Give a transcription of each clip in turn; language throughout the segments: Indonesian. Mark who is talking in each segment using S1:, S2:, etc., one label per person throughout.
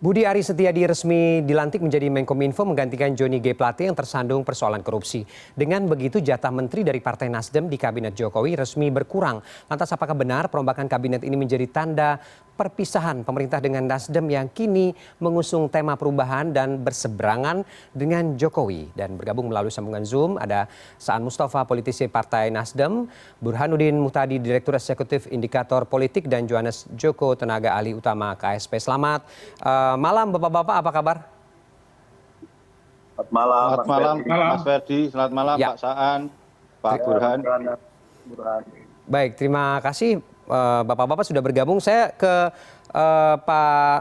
S1: Budi Aris Setiadi resmi dilantik menjadi Menkominfo menggantikan Johnny G. Plate yang tersandung persoalan korupsi. Dengan begitu jatah menteri dari Partai Nasdem di Kabinet Jokowi resmi berkurang. Lantas apakah benar perombakan kabinet ini menjadi tanda perpisahan pemerintah dengan Nasdem yang kini mengusung tema perubahan dan berseberangan dengan Jokowi? Dan bergabung melalui sambungan Zoom ada Saan Mustafa, politisi Partai Nasdem, Burhanuddin Muhtadi, Direktur Eksekutif Indikator Politik, dan Johannes Joko, tenaga ahli utama KSP. Selamat malam Bapak-Bapak, apa kabar?
S2: Selamat malam,
S3: Selamat malam Mas Ferdi, selamat malam
S1: Ya.
S3: Pak Saan, Pak Burhan.
S1: Baik, terima kasih Bapak-Bapak sudah bergabung. Saya ke Pak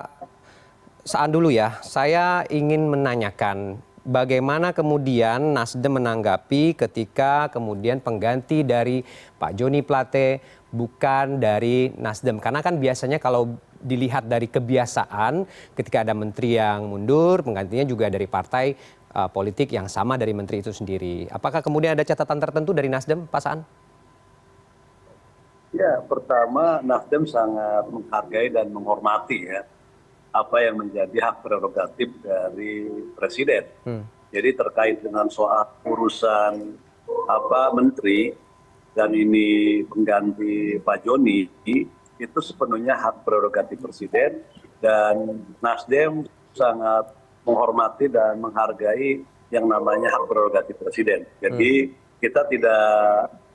S1: Saan dulu ya. Saya ingin menanyakan bagaimana kemudian Nasdem menanggapi ketika kemudian pengganti dari Pak Johnny Plate bukan dari Nasdem. Karena kan biasanya kalau dilihat dari kebiasaan ketika ada menteri yang mundur, penggantinya juga dari partai politik yang sama dari menteri itu sendiri. Apakah kemudian ada catatan tertentu dari Nasdem, Pak Saan?
S2: Ya, pertama Nasdem sangat menghargai dan menghormati ya apa yang menjadi hak prerogatif dari Presiden. Jadi terkait dengan soal urusan menteri dan ini pengganti Pak Joni, itu sepenuhnya hak prerogatif Presiden dan Nasdem sangat menghormati dan menghargai yang namanya hak prerogatif Presiden. Jadi kita tidak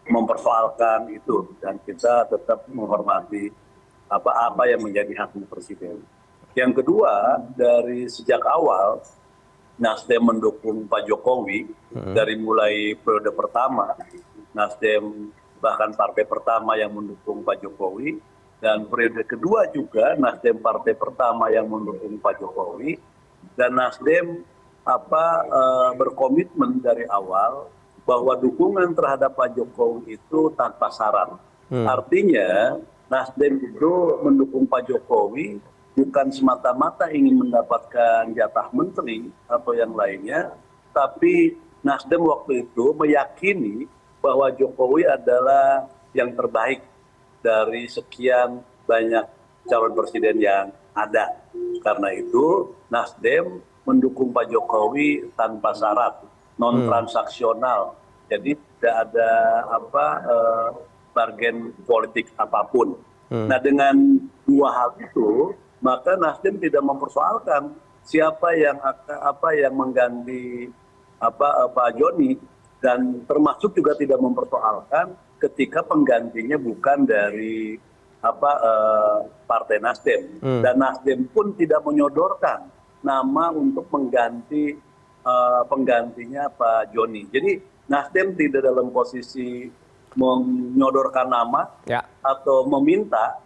S2: mempersoalkan itu dan kita tetap menghormati apa yang menjadi hak Presiden. Yang kedua, dari sejak awal Nasdem mendukung Pak Jokowi dari mulai periode pertama. Nasdem bahkan partai pertama yang mendukung Pak Jokowi, dan periode kedua juga Nasdem partai pertama yang mendukung Pak Jokowi, dan Nasdem berkomitmen dari awal bahwa dukungan terhadap Pak Jokowi itu tanpa syarat. Artinya Nasdem itu mendukung Pak Jokowi bukan semata-mata ingin mendapatkan jatah menteri atau yang lainnya, tapi Nasdem waktu itu meyakini bahwa Jokowi adalah yang terbaik dari sekian banyak calon presiden yang ada. Karena itu Nasdem mendukung Pak Jokowi tanpa syarat, non transaksional. Jadi tidak ada bargain politik apapun. Nah, dengan dua hal itu maka Nasdem tidak mempersoalkan siapa yang mengganti Pak Joni, dan termasuk juga tidak mempersoalkan ketika penggantinya bukan dari Partai Nasdem, dan Nasdem pun tidak menyodorkan nama untuk mengganti penggantinya Pak Joni. Jadi Nasdem tidak dalam posisi menyodorkan nama atau meminta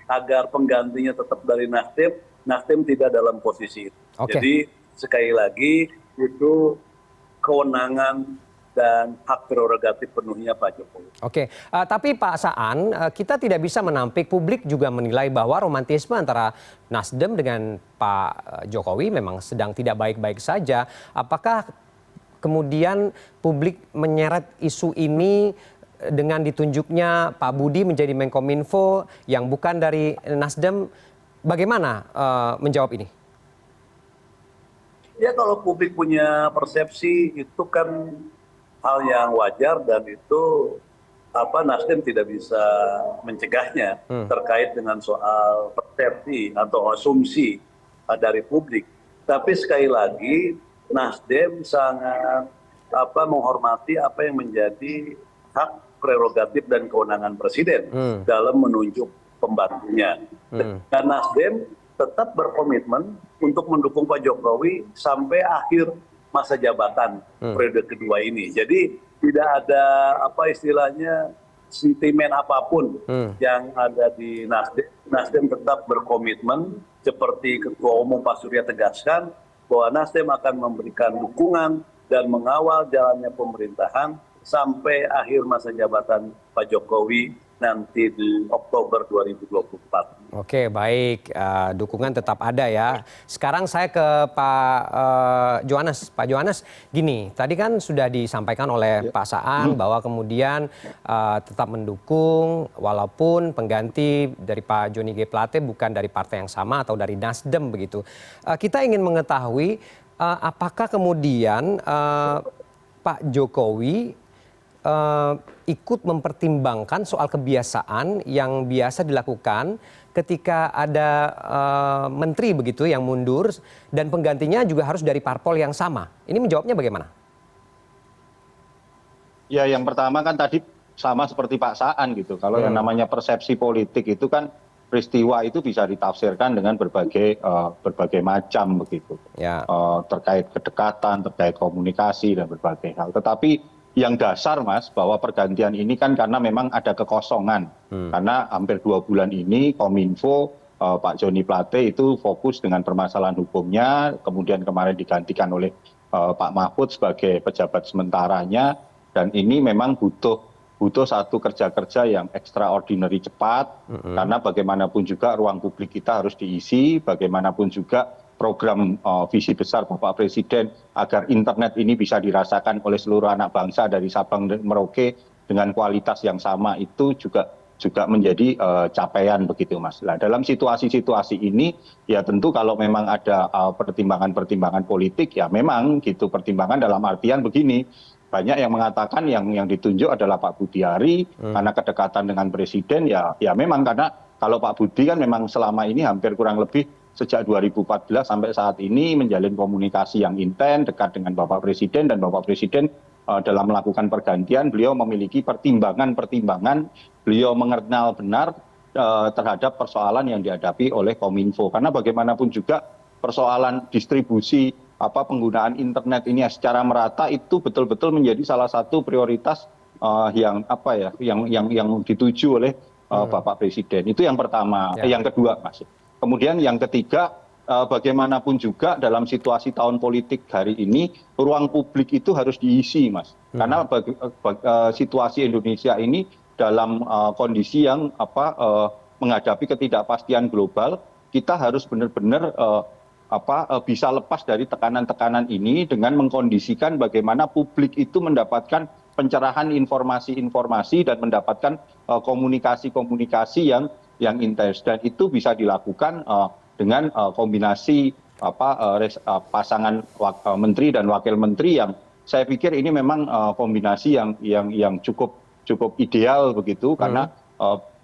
S2: agar penggantinya tetap dari Nasdem. Nasdem tidak dalam posisi itu. Jadi sekali lagi itu kewenangan dan hak prerogatif penuhnya Pak Jokowi.
S1: Tapi Pak Saan, kita tidak bisa menampik, publik juga menilai bahwa romantisme antara Nasdem dengan Pak Jokowi memang sedang tidak baik-baik saja. Apakah kemudian publik menyeret isu ini dengan ditunjuknya Pak Budi menjadi Menkominfo yang bukan dari Nasdem? Bagaimana menjawab ini?
S2: Ya, kalau publik punya persepsi itu kan hal yang wajar, dan itu Nasdem tidak bisa mencegahnya terkait dengan soal persepsi atau asumsi dari publik. Tapi sekali lagi Nasdem sangat menghormati apa yang menjadi hak prerogatif dan kewenangan Presiden dalam menunjuk pembantunya. Dan Nasdem tetap berkomitmen untuk mendukung Pak Jokowi sampai akhir masa jabatan periode kedua ini. Jadi tidak ada istilahnya sentimen apapun yang ada di Nasdem. Nasdem tetap berkomitmen seperti Ketua Umum Pak Surya tegaskan bahwa Nasdem akan memberikan dukungan dan mengawal jalannya pemerintahan sampai akhir masa jabatan Pak Jokowi nanti di Oktober 2024.
S1: Oke, baik. Dukungan tetap ada ya. Sekarang saya ke Pak Johannes. Pak Johannes, gini, tadi kan sudah disampaikan oleh Pak Saan bahwa kemudian tetap mendukung walaupun pengganti dari Pak Johnny G. Plate bukan dari partai yang sama atau dari Nasdem begitu. Kita ingin mengetahui apakah kemudian Pak Jokowi ikut mempertimbangkan soal kebiasaan yang biasa dilakukan ketika ada menteri begitu yang mundur dan penggantinya juga harus dari parpol yang sama. Ini menjawabnya bagaimana?
S3: Ya, yang pertama kan tadi sama seperti Pak Saan gitu. Kalau yang namanya persepsi politik itu kan peristiwa itu bisa ditafsirkan dengan berbagai macam begitu.
S1: Ya.
S3: Terkait kedekatan, terkait komunikasi dan berbagai hal. Tetapi yang dasar Mas, bahwa pergantian ini kan karena memang ada kekosongan. Karena hampir 2 bulan ini Kominfo, Pak Johnny Plate itu fokus dengan permasalahan hukumnya, kemudian kemarin digantikan oleh Pak Mahfud sebagai pejabat sementaranya, dan ini memang butuh satu kerja-kerja yang extraordinary cepat, karena bagaimanapun juga ruang publik kita harus diisi, bagaimanapun juga program visi besar Bapak Presiden agar internet ini bisa dirasakan oleh seluruh anak bangsa dari Sabang dan Merauke dengan kualitas yang sama itu juga menjadi capaian begitu Mas. Nah, dalam situasi-situasi ini ya tentu kalau memang ada pertimbangan-pertimbangan politik ya memang gitu, pertimbangan dalam artian begini. Banyak yang mengatakan yang ditunjuk adalah Pak Budiari karena kedekatan dengan Presiden ya memang, karena kalau Pak Budi kan memang selama ini hampir kurang lebih sejak 2014 sampai saat ini menjalin komunikasi yang intens dekat dengan Bapak Presiden, dan Bapak Presiden dalam melakukan pergantian beliau memiliki pertimbangan-pertimbangan, beliau mengenal benar terhadap persoalan yang dihadapi oleh Kominfo, karena bagaimanapun juga persoalan distribusi penggunaan internet ini secara merata itu betul-betul menjadi salah satu prioritas yang dituju oleh Bapak Presiden. Itu yang pertama. Yang kedua Mas, kemudian yang ketiga, bagaimanapun juga dalam situasi tahun politik hari ini ruang publik itu harus diisi Mas, karena situasi Indonesia ini dalam kondisi yang menghadapi ketidakpastian global, kita harus benar-benar bisa lepas dari tekanan-tekanan ini dengan mengkondisikan bagaimana publik itu mendapatkan pencerahan informasi-informasi dan mendapatkan komunikasi-komunikasi yang intens, dan itu bisa dilakukan dengan kombinasi pasangan menteri dan wakil menteri yang saya pikir ini memang kombinasi yang cukup ideal begitu, karena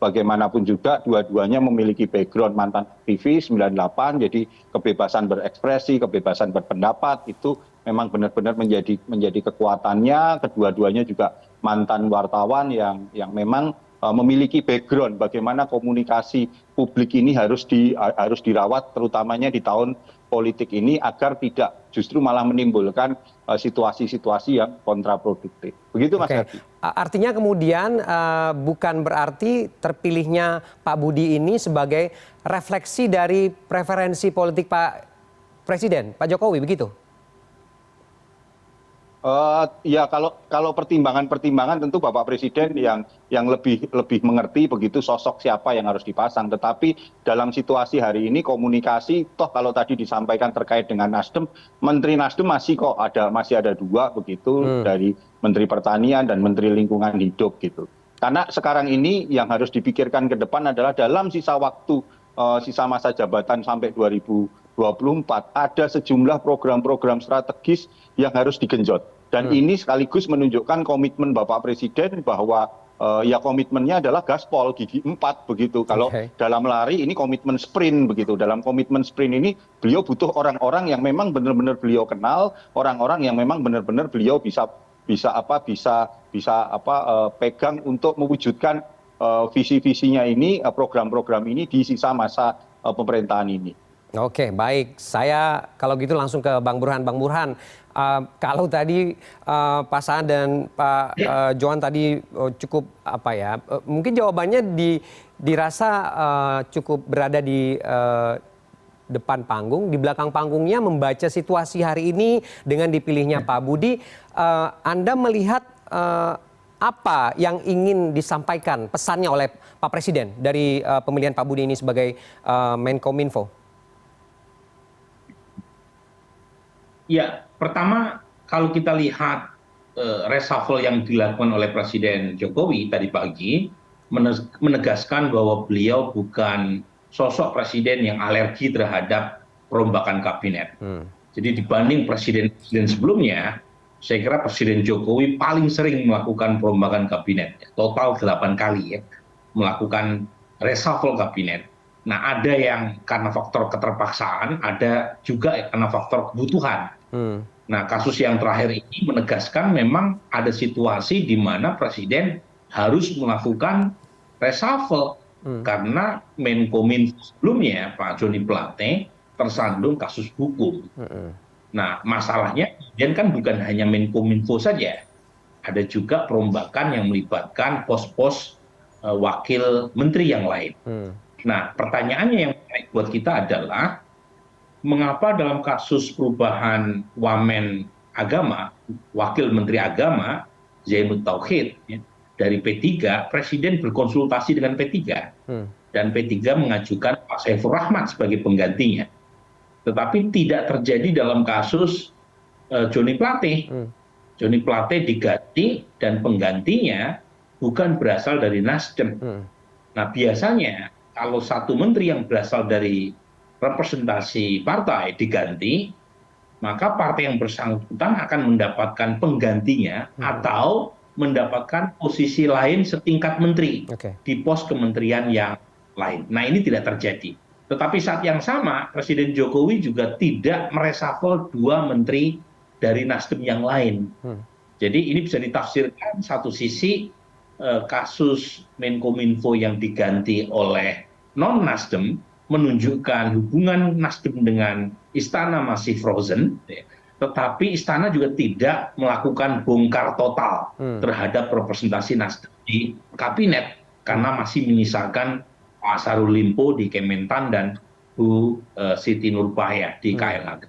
S3: bagaimanapun juga dua-duanya memiliki background mantan aktivis 98, jadi kebebasan berekspresi, kebebasan berpendapat itu memang benar-benar menjadi kekuatannya. Kedua-duanya juga mantan wartawan yang memang memiliki background bagaimana komunikasi publik ini harus dirawat, terutamanya di tahun politik ini, agar tidak justru malah menimbulkan situasi-situasi yang kontraproduktif. Begitu Mas Hadi.
S1: Artinya kemudian bukan berarti terpilihnya Pak Budi ini sebagai refleksi dari preferensi politik Pak Presiden, Pak Jokowi, begitu?
S3: Ya kalau pertimbangan-pertimbangan tentu Bapak Presiden yang lebih mengerti begitu sosok siapa yang harus dipasang. Tetapi dalam situasi hari ini komunikasi, toh kalau tadi disampaikan terkait dengan Nasdem, Menteri Nasdem masih ada 2 begitu, dari Menteri Pertanian dan Menteri Lingkungan Hidup gitu. Karena sekarang ini yang harus dipikirkan ke depan adalah dalam sisa waktu, sisa masa jabatan sampai 2024 ada sejumlah program-program strategis yang harus digenjot. Dan ini sekaligus menunjukkan komitmen Bapak Presiden bahwa ya komitmennya adalah gaspol gigi 4 begitu. Kalau dalam lari ini komitmen sprint begitu. Dalam komitmen sprint ini beliau butuh orang-orang yang memang benar-benar beliau kenal, orang-orang yang memang benar-benar beliau bisa pegang untuk mewujudkan visi-visinya ini, program-program ini di sisa masa pemerintahan ini.
S1: Oke, baik. Saya kalau gitu langsung ke Bang Burhan. Bang Burhan, kalau tadi Pak Saan dan Pak Johan tadi cukup mungkin jawabannya dirasa cukup berada di depan panggung, di belakang panggungnya membaca situasi hari ini dengan dipilihnya Pak Budi. Anda melihat apa yang ingin disampaikan pesannya oleh Pak Presiden dari pemilihan Pak Budi ini sebagai Menkominfo?
S4: Ya, pertama kalau kita lihat reshuffle yang dilakukan oleh Presiden Jokowi tadi pagi menegaskan bahwa beliau bukan sosok presiden yang alergi terhadap perombakan kabinet. Jadi dibanding presiden-presiden sebelumnya, saya kira Presiden Jokowi paling sering melakukan perombakan kabinet, total 8 kali ya, melakukan reshuffle kabinet. Nah, ada yang karena faktor keterpaksaan, ada juga karena faktor kebutuhan. Nah, kasus yang terakhir ini menegaskan memang ada situasi di mana Presiden harus melakukan reshuffle karena Menkominfo sebelumnya Pak Joni Plate tersandung kasus hukum. Nah, masalahnya kemudian kan bukan hanya Menkominfo saja, ada juga perombakan yang melibatkan pos-pos wakil menteri yang lain. Nah, pertanyaannya yang menarik buat kita adalah mengapa dalam kasus perubahan Wamen Agama, Wakil Menteri Agama, Zainud Tauhid, ya, dari P3, Presiden berkonsultasi dengan P3. Dan P3 mengajukan Pak Saiful Rahmat sebagai penggantinya. Tetapi tidak terjadi dalam kasus Joni Plate. Joni Plate diganti dan penggantinya bukan berasal dari Nasdem. Nah, biasanya kalau satu menteri yang berasal dari representasi partai diganti, maka partai yang bersangkutan akan mendapatkan penggantinya atau mendapatkan posisi lain setingkat menteri di pos kementerian yang lain. Nah, ini tidak terjadi. Tetapi saat yang sama, Presiden Jokowi juga tidak mereshuffle 2 menteri dari Nasdem yang lain. Jadi ini bisa ditafsirkan satu sisi kasus Menkominfo yang diganti oleh non-Nasdem menunjukkan hubungan Nasdem dengan Istana masih frozen, tetapi Istana juga tidak melakukan bongkar total terhadap representasi Nasdem di kabinet karena masih menyisakan Pak Sarul Limpo di Kementan dan Bu Siti Nurbaya di KLHK.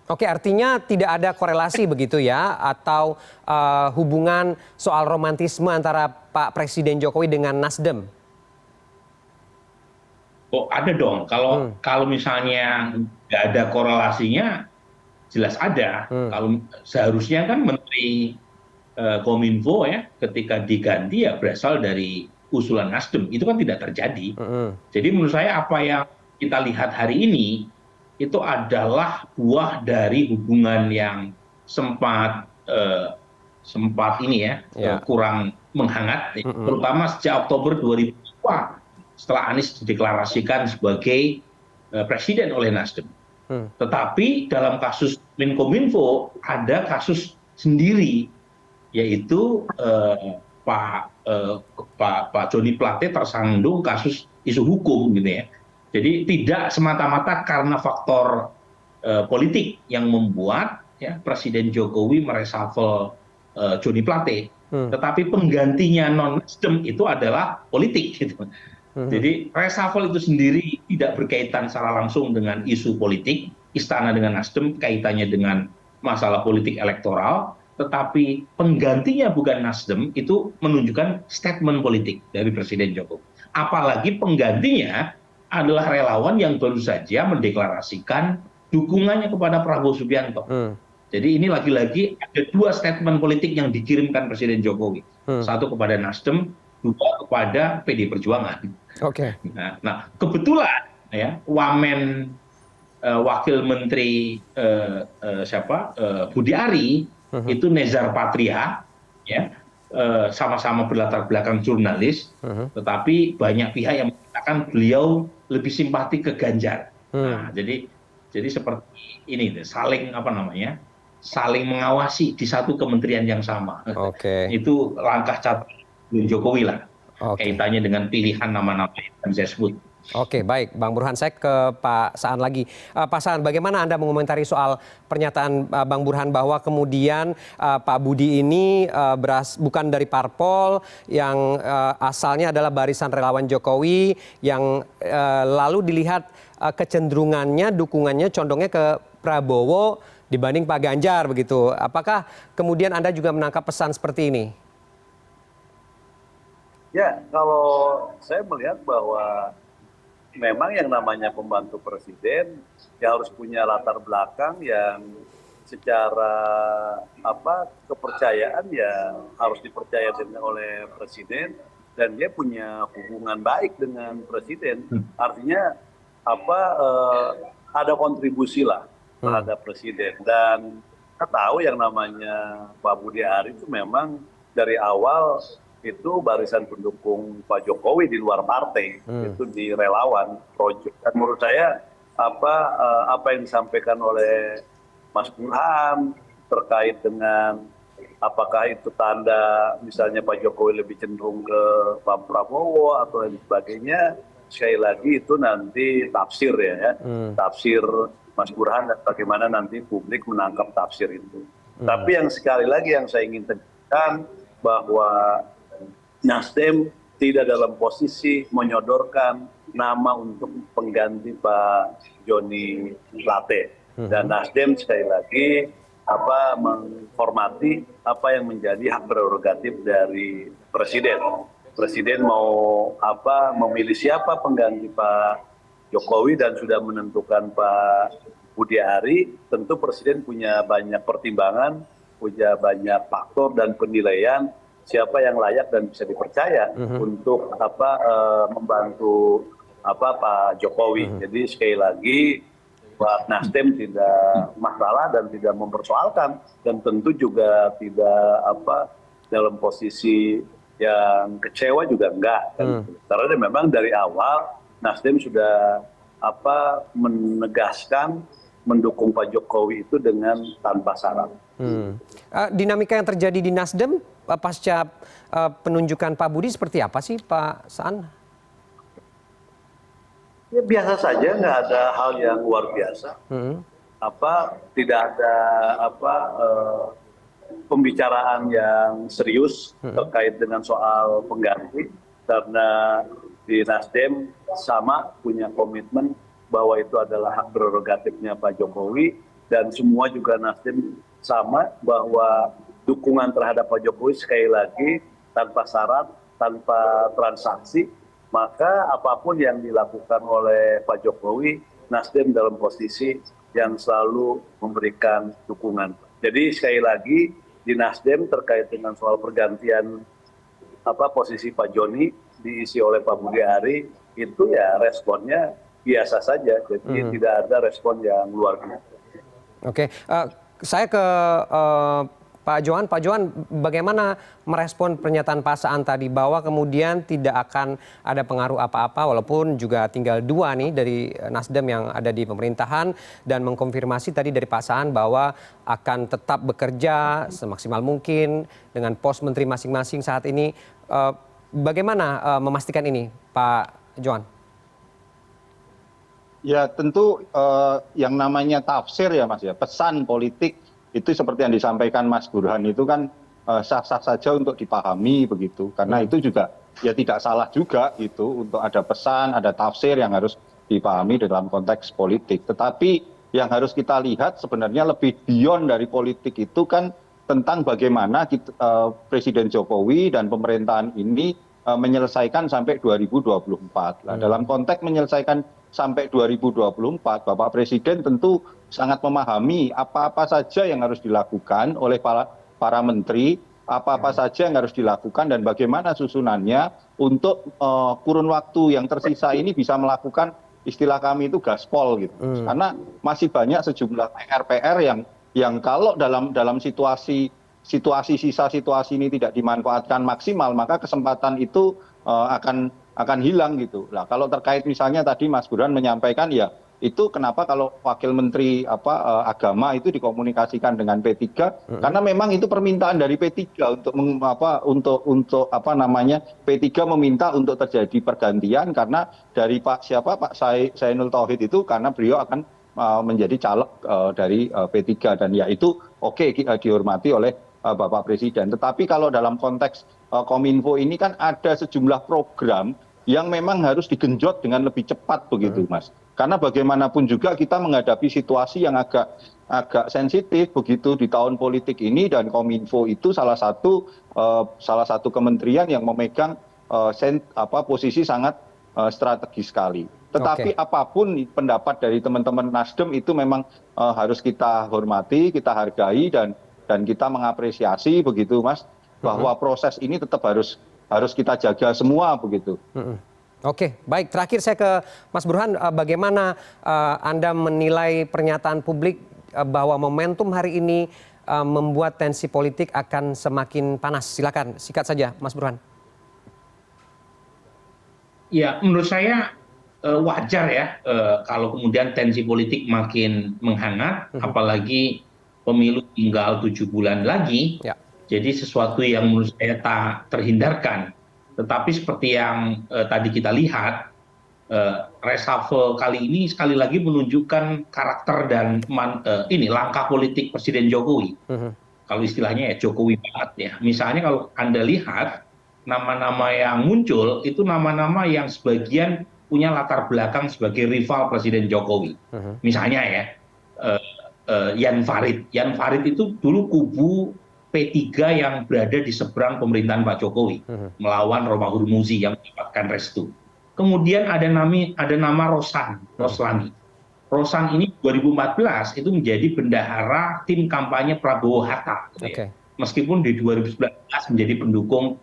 S1: Oke, artinya tidak ada korelasi begitu ya, atau hubungan soal romantisme antara Pak Presiden Jokowi dengan Nasdem?
S4: Oh, ada dong. Kalau misalnya nggak ada korelasinya, jelas ada. Kalau seharusnya kan Menteri Kominfo ya, ketika diganti ya berasal dari usulan Nasdem. Itu kan tidak terjadi. Jadi menurut saya apa yang kita lihat hari ini itu adalah buah dari hubungan yang sempat ini ya, kurang menghangat, terutama sejak Oktober 2004 setelah Anies dideklarasikan sebagai presiden oleh Nasdem. Tetapi dalam kasus Menkominfo ada kasus sendiri, yaitu Pak Joni Plate tersandung kasus isu hukum gitu ya. Jadi tidak semata-mata karena faktor politik yang membuat ya Presiden Jokowi mereshuffle Joni Plate, tetapi penggantinya non-Nasdem itu adalah politik gitu. Jadi reshuffle itu sendiri tidak berkaitan secara langsung dengan isu politik, Istana dengan Nasdem kaitannya dengan masalah politik elektoral, tetapi penggantinya bukan Nasdem itu menunjukkan statement politik dari Presiden Jokowi. Apalagi penggantinya adalah relawan yang baru saja mendeklarasikan dukungannya kepada Prabowo Subianto. Jadi ini lagi-lagi ada 2 statement politik yang dikirimkan Presiden Jokowi. Satu kepada Nasdem, 2 kepada PD Perjuangan. Nah, kebetulan ya Wamen Wakil Menteri Budi Ari itu Nezar Patria, ya sama-sama berlatar belakang jurnalis, tetapi banyak pihak yang mengatakan beliau lebih simpati ke Ganjar. Nah, jadi seperti ini saling saling mengawasi di satu kementerian yang sama. Itu langkah catatan Jokowi lah, kaitannya dengan pilihan nama-nama yang saya sebut.
S1: Oke, baik. Bang Burhan, saya ke Pak Saan lagi. Pak Saan, bagaimana Anda mengomentari soal pernyataan Bang Burhan bahwa kemudian Pak Budi ini bukan dari parpol yang asalnya adalah barisan relawan Jokowi yang lalu dilihat kecenderungannya, dukungannya condongnya ke Prabowo dibanding Pak Ganjar begitu. Apakah kemudian Anda juga menangkap pesan seperti ini?
S2: Ya, kalau saya melihat bahwa memang yang namanya pembantu presiden ya harus punya latar belakang yang secara kepercayaan ya harus dipercaya oleh presiden, dan dia punya hubungan baik dengan presiden. Artinya ada kontribusi lah terhadap presiden. Dan kita tahu yang namanya Pak Budi Ari itu memang dari awal itu barisan pendukung Pak Jokowi di luar partai, itu di relawan project. Dan menurut saya apa yang disampaikan oleh Mas Burhan terkait dengan apakah itu tanda misalnya Pak Jokowi lebih cenderung ke Pak Prabowo atau lain sebagainya, sekali lagi itu nanti tafsir ya, tafsir Mas Burhan dan bagaimana nanti publik menangkap tafsir itu. Tapi yang sekali lagi yang saya ingin tegaskan bahwa Nasdem tidak dalam posisi menyodorkan nama untuk pengganti Pak Joni Plate. Dan Nasdem sekali lagi menghormati apa yang menjadi hak prerogatif dari presiden. Presiden mau memilih siapa pengganti Pak Jokowi dan sudah menentukan Pak Budi Ari, tentu presiden punya banyak pertimbangan, punya banyak faktor dan penilaian siapa yang layak dan bisa dipercaya untuk membantu Pak Jokowi. Jadi sekali lagi buat Nasdem tidak masalah dan tidak mempersoalkan, dan tentu juga tidak dalam posisi yang kecewa juga enggak. Karena memang dari awal Nasdem sudah menegaskan mendukung Pak Jokowi itu dengan tanpa syarat.
S1: Dinamika yang terjadi di Nasdem pasca penunjukan Pak Budi seperti apa sih, Pak Saan?
S2: Ya biasa saja, nggak ada hal yang luar biasa. Tidak ada pembicaraan yang serius terkait dengan soal pengganti, karena di Nasdem sama punya komitmen bahwa itu adalah hak prerogatifnya Pak Jokowi, dan semua juga Nasdem sama bahwa dukungan terhadap Pak Jokowi sekali lagi tanpa syarat, tanpa transaksi, maka apapun yang dilakukan oleh Pak Jokowi, Nasdem dalam posisi yang selalu memberikan dukungan. Jadi sekali lagi di Nasdem terkait dengan soal pergantian posisi Pak Joni diisi oleh Pak Budi Ari, itu ya responnya biasa saja, jadi tidak ada respon yang luar biasa.
S1: Oke, saya ke Pak Johan. Pak Johan, bagaimana merespon pernyataan Pak Saan tadi bahwa kemudian tidak akan ada pengaruh apa-apa, walaupun juga tinggal 2 nih dari Nasdem yang ada di pemerintahan, dan mengkonfirmasi tadi dari Pak Saan bahwa akan tetap bekerja semaksimal mungkin dengan pos menteri masing-masing saat ini. Bagaimana memastikan ini, Pak Johan?
S3: Ya tentu yang namanya tafsir ya Mas ya, pesan politik itu seperti yang disampaikan Mas Burhan itu kan sah-sah saja untuk dipahami begitu, karena itu juga ya tidak salah juga itu untuk ada pesan, ada tafsir yang harus dipahami dalam konteks politik. Tetapi yang harus kita lihat sebenarnya lebih beyond dari politik itu kan tentang bagaimana Presiden Jokowi dan pemerintahan ini menyelesaikan sampai 2024. Nah, dalam konteks menyelesaikan sampai 2024, Bapak Presiden tentu sangat memahami apa-apa saja yang harus dilakukan oleh para menteri, apa-apa saja yang harus dilakukan dan bagaimana susunannya untuk kurun waktu yang tersisa ini bisa melakukan istilah kami itu gaspol gitu. Karena masih banyak sejumlah PR-PR yang kalau dalam situasi sisa situasi ini tidak dimanfaatkan maksimal, maka kesempatan itu akan hilang gitu. Nah, kalau terkait misalnya tadi Mas Burhan menyampaikan ya itu kenapa kalau Wakil Menteri Agama itu dikomunikasikan dengan P3, karena memang itu permintaan dari P3 untuk P3 meminta untuk terjadi pergantian, karena dari Pak Zainul Tauhid itu karena beliau akan menjadi caleg dari P3, dan ya itu oke, dihormati oleh Bapak Presiden. Tetapi kalau dalam konteks Kominfo ini kan ada sejumlah program yang memang harus digenjot dengan lebih cepat begitu Mas. Karena bagaimanapun juga kita menghadapi situasi yang agak sensitif begitu di tahun politik ini, dan Kominfo itu salah satu kementerian yang memegang posisi sangat strategis sekali. Tetapi apapun pendapat dari teman-teman Nasdem itu memang harus kita hormati, kita hargai, dan kita mengapresiasi begitu, Mas, bahwa proses ini tetap harus kita jaga semua begitu.
S1: Oke, baik. Terakhir saya ke Mas Burhan, bagaimana Anda menilai pernyataan publik bahwa momentum hari ini membuat tensi politik akan semakin panas? Silakan, sikat saja, Mas Burhan.
S4: Ya, menurut saya wajar ya kalau kemudian tensi politik makin menghangat, apalagi pemilu tinggal 7 bulan lagi.
S1: Ya.
S4: Jadi sesuatu yang menurut saya tak terhindarkan. Tetapi seperti yang tadi kita lihat, reshuffle kali ini sekali lagi menunjukkan karakter dan langkah politik Presiden Jokowi. Kalau istilahnya ya Jokowi banget ya. Misalnya kalau Anda lihat nama-nama yang muncul itu nama-nama yang sebagian punya latar belakang sebagai rival Presiden Jokowi. Misalnya ya Jan Farid. Jan Farid itu dulu kubu P3 yang berada di seberang pemerintahan Pak Jokowi melawan Romahur Muzi yang mendapatkan restu. Kemudian ada nama Roslani. Rosan ini 2014 itu menjadi bendahara tim kampanye Prabowo Hatta. Ya. Meskipun di 2019 menjadi pendukung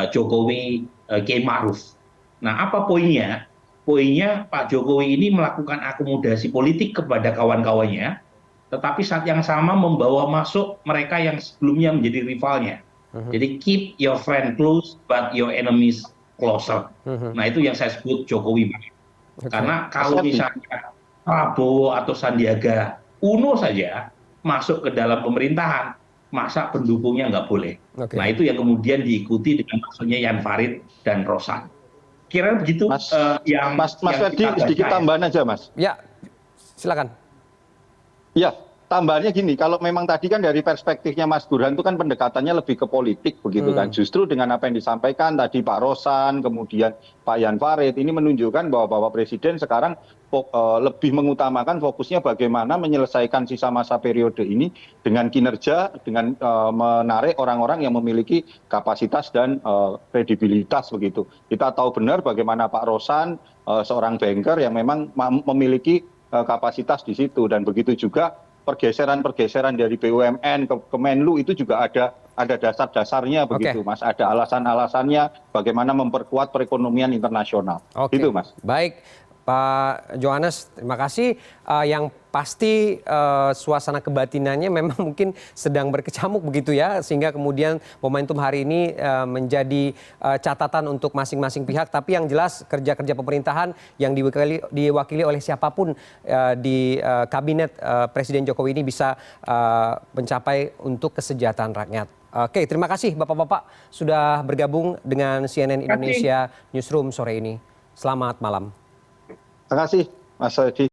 S4: Jokowi Kiai Ma'ruf. Nah, apa poinnya? Poinnya Pak Jokowi ini melakukan akomodasi politik kepada kawan-kawannya, tetapi saat yang sama membawa masuk mereka yang sebelumnya menjadi rivalnya. Jadi keep your friend close but your enemies closer. Nah, itu yang saya sebut Jokowi. Karena kalau misalnya Prabowo atau Sandiaga Uno saja masuk ke dalam pemerintahan, masa pendukungnya nggak boleh. Nah, itu yang kemudian diikuti dengan maksudnya Jan Farid dan Rosan. Kira begitu.
S3: Mas Ferdi, sedikit tambahan aja, Mas.
S1: Ya, silakan.
S3: Ya, tambahannya gini, kalau memang tadi kan dari perspektifnya Mas Burhan itu kan pendekatannya lebih ke politik begitu kan. Justru dengan apa yang disampaikan tadi Pak Rosan, kemudian Pak Jan Farid, ini menunjukkan bahwa Bapak Presiden sekarang lebih mengutamakan fokusnya bagaimana menyelesaikan sisa masa periode ini dengan kinerja, dengan menarik orang-orang yang memiliki kapasitas dan kredibilitas begitu. Kita tahu benar bagaimana Pak Rosan, seorang banker yang memang memiliki kapasitas di situ, dan begitu juga pergeseran dari BUMN ke Kemenlu itu juga ada dasar-dasarnya begitu, Mas. Ada alasan-alasannya bagaimana memperkuat perekonomian internasional. Gitu, Mas.
S1: Baik, Pak Johannes, terima kasih. Yang pasti suasana kebatinannya memang mungkin sedang berkecamuk begitu ya, sehingga kemudian momentum hari ini menjadi catatan untuk masing-masing pihak. Tapi yang jelas kerja-kerja pemerintahan yang diwakili oleh siapapun di kabinet Presiden Jokowi ini bisa mencapai untuk kesejahteraan rakyat. Oke, terima kasih Bapak-Bapak sudah bergabung dengan CNN Indonesia Newsroom sore ini. Selamat malam.
S3: Terima kasih, Mas Ferdi.